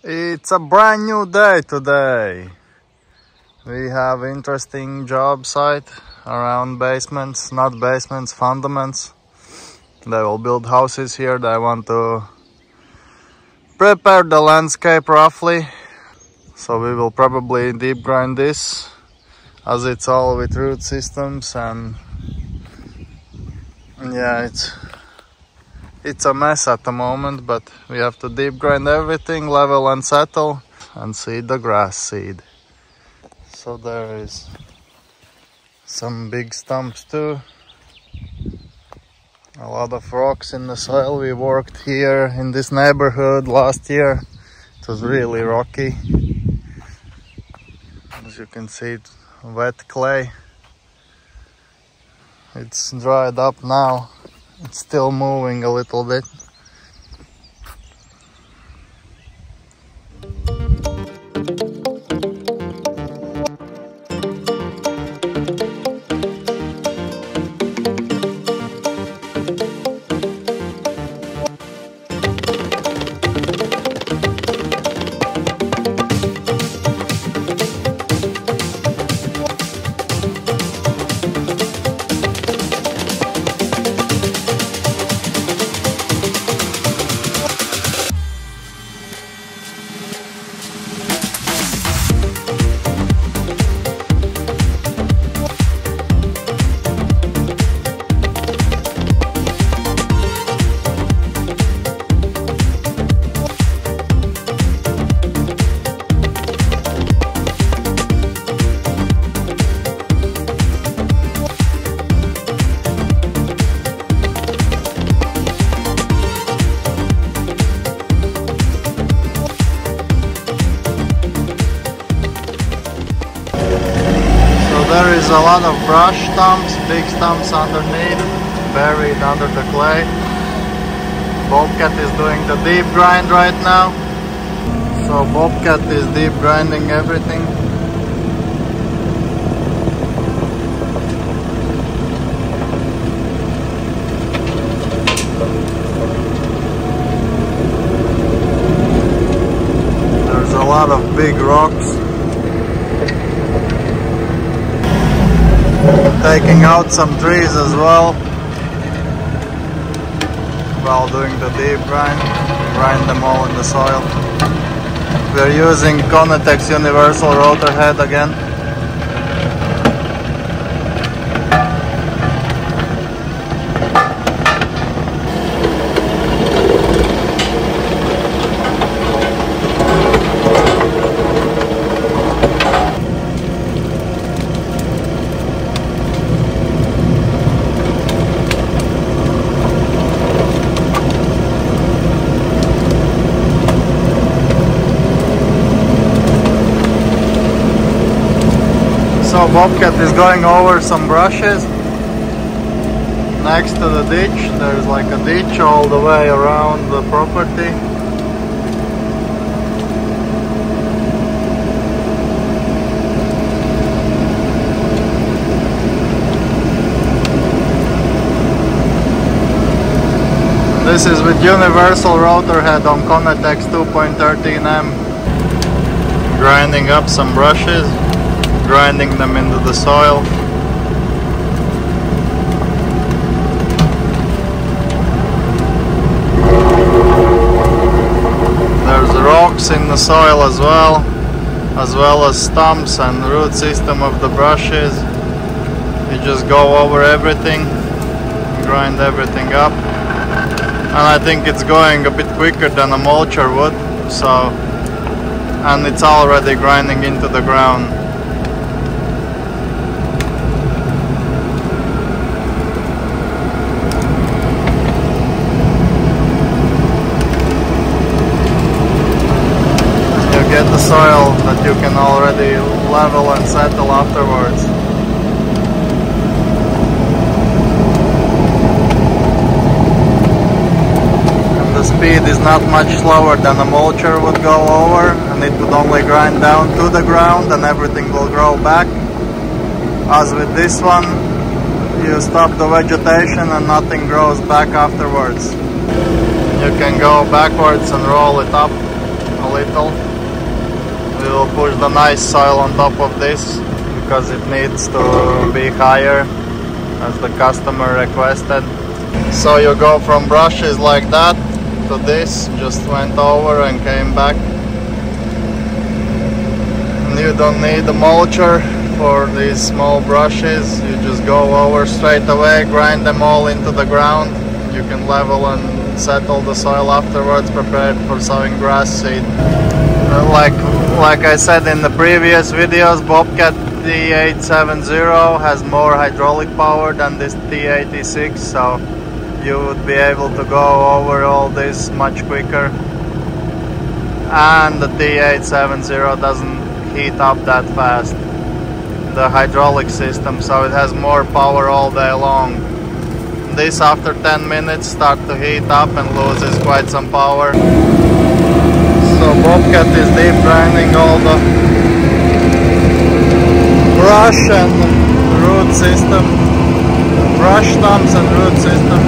It's a brand new day today. We have interesting job site around basements, not basements, fundaments. They will build houses here. They want to prepare the landscape roughly. So we will probably deep grind this, as it's all with root systems, and yeah, it's a mess at the moment, but we have to deep grind everything, level and settle, and seed the grass seed. So there is some big stumps too. A lot of rocks in the soil. We worked here in this neighborhood last year. It was really rocky. As you can see, it's wet clay. It's dried up now. It's still moving a little bit. There is a lot of brush stumps, big stumps underneath, buried under the clay. Bobcat is doing the deep grind right now. So Bobcat is deep grinding everything. There's a lot of big rocks. Taking out some trees as well while doing the deep grind. Grind them all in the soil. We're using Coneteks universal rotor head again. So Bobcat is going over some brushes next to the ditch. There's like a ditch all the way around the property. This is with universal rotor head on Coneteks 2.13M. Grinding up some brushes, grinding them into the soil. There's rocks in the soil as well as stumps and root system of the brushes. You just go over everything, grind everything up. And I think it's going a bit quicker than a mulcher would, and it's already grinding into the ground. Get the soil that you can already level and settle afterwards. And the speed is not much slower than a mulcher would go over, and it would only grind down to the ground and everything will grow back. As with this one, you stop the vegetation and nothing grows back afterwards. You can go backwards and roll it up a little. We will push the nice soil on top of this because it needs to be higher as the customer requested. So you go from brushes like that to this, just went over and came back. And you don't need a mulcher for these small brushes, you just go over straight away, grind them all into the ground. You can level and settle the soil afterwards, prepared for sowing grass seed. Like I said in the previous videos, Bobcat T870 has more hydraulic power than this T86, so you would be able to go over all this much quicker. And the T870 doesn't heat up that fast, the hydraulic system, so it has more power all day long. This after 10 minutes start to heat up and loses quite some power. So Bobcat is deep grinding all the brush and root system, brush stumps and root system.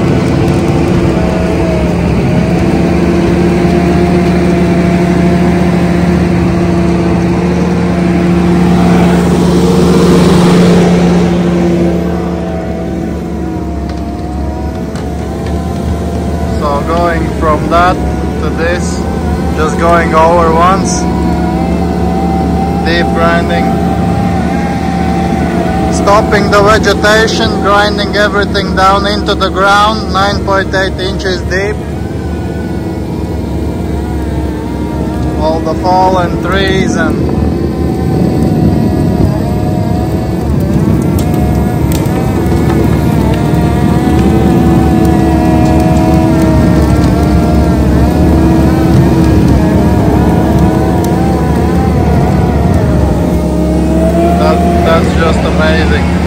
So going from that to this, just going over once, deep grinding, stopping the vegetation, grinding everything down into the ground, 9.8 inches deep. All the fallen trees and that's just amazing.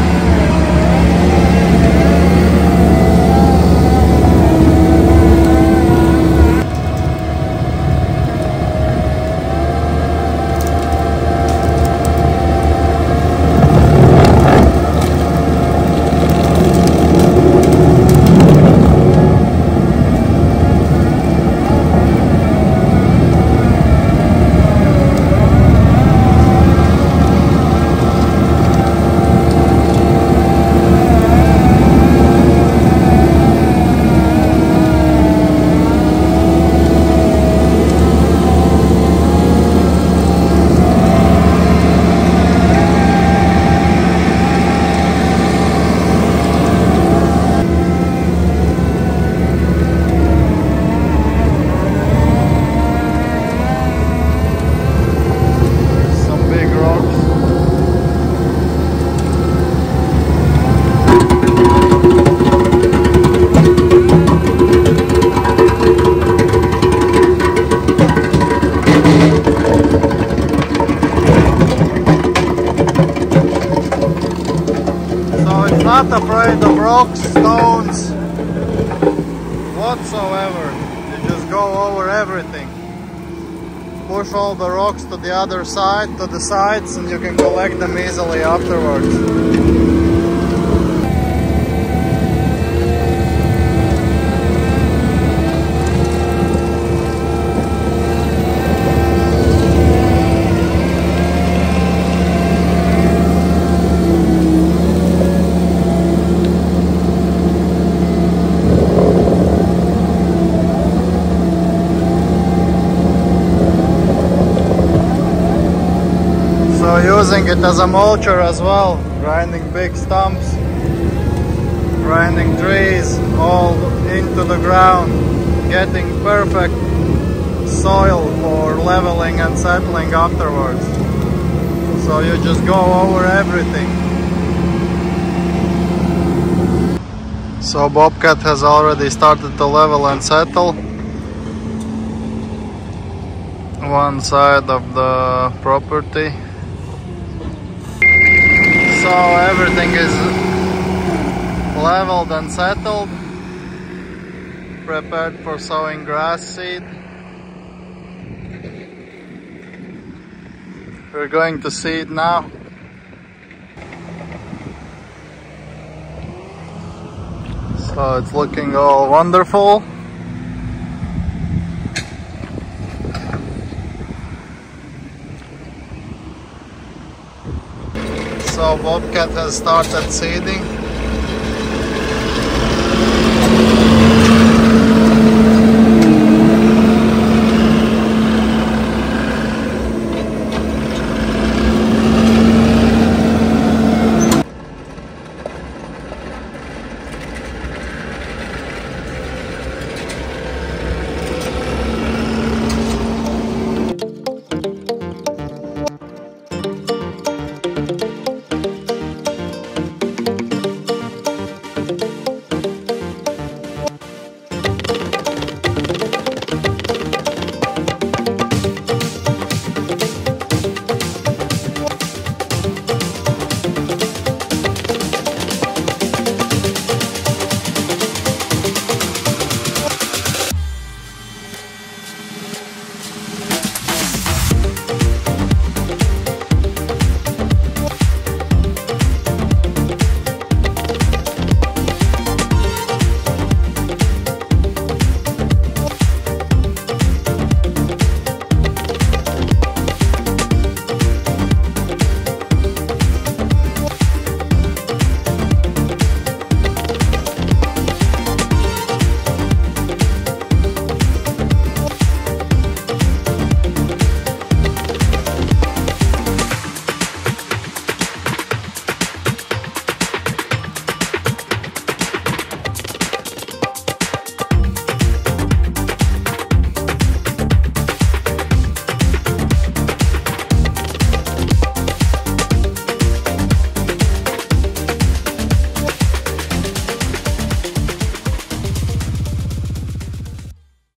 Not afraid of rocks, stones, whatsoever. You just go over everything. Push all the rocks to the other side, to the sides, and you can collect them easily afterwards. So using it as a mulcher as well, grinding big stumps, grinding trees all into the ground, getting perfect soil for leveling and settling afterwards. So you just go over everything. So Bobcat has already started to level and settle one side of the property. So everything is leveled and settled, prepared for sowing grass seed. We're going to seed now. So it's looking all wonderful. bobcat has started seeding.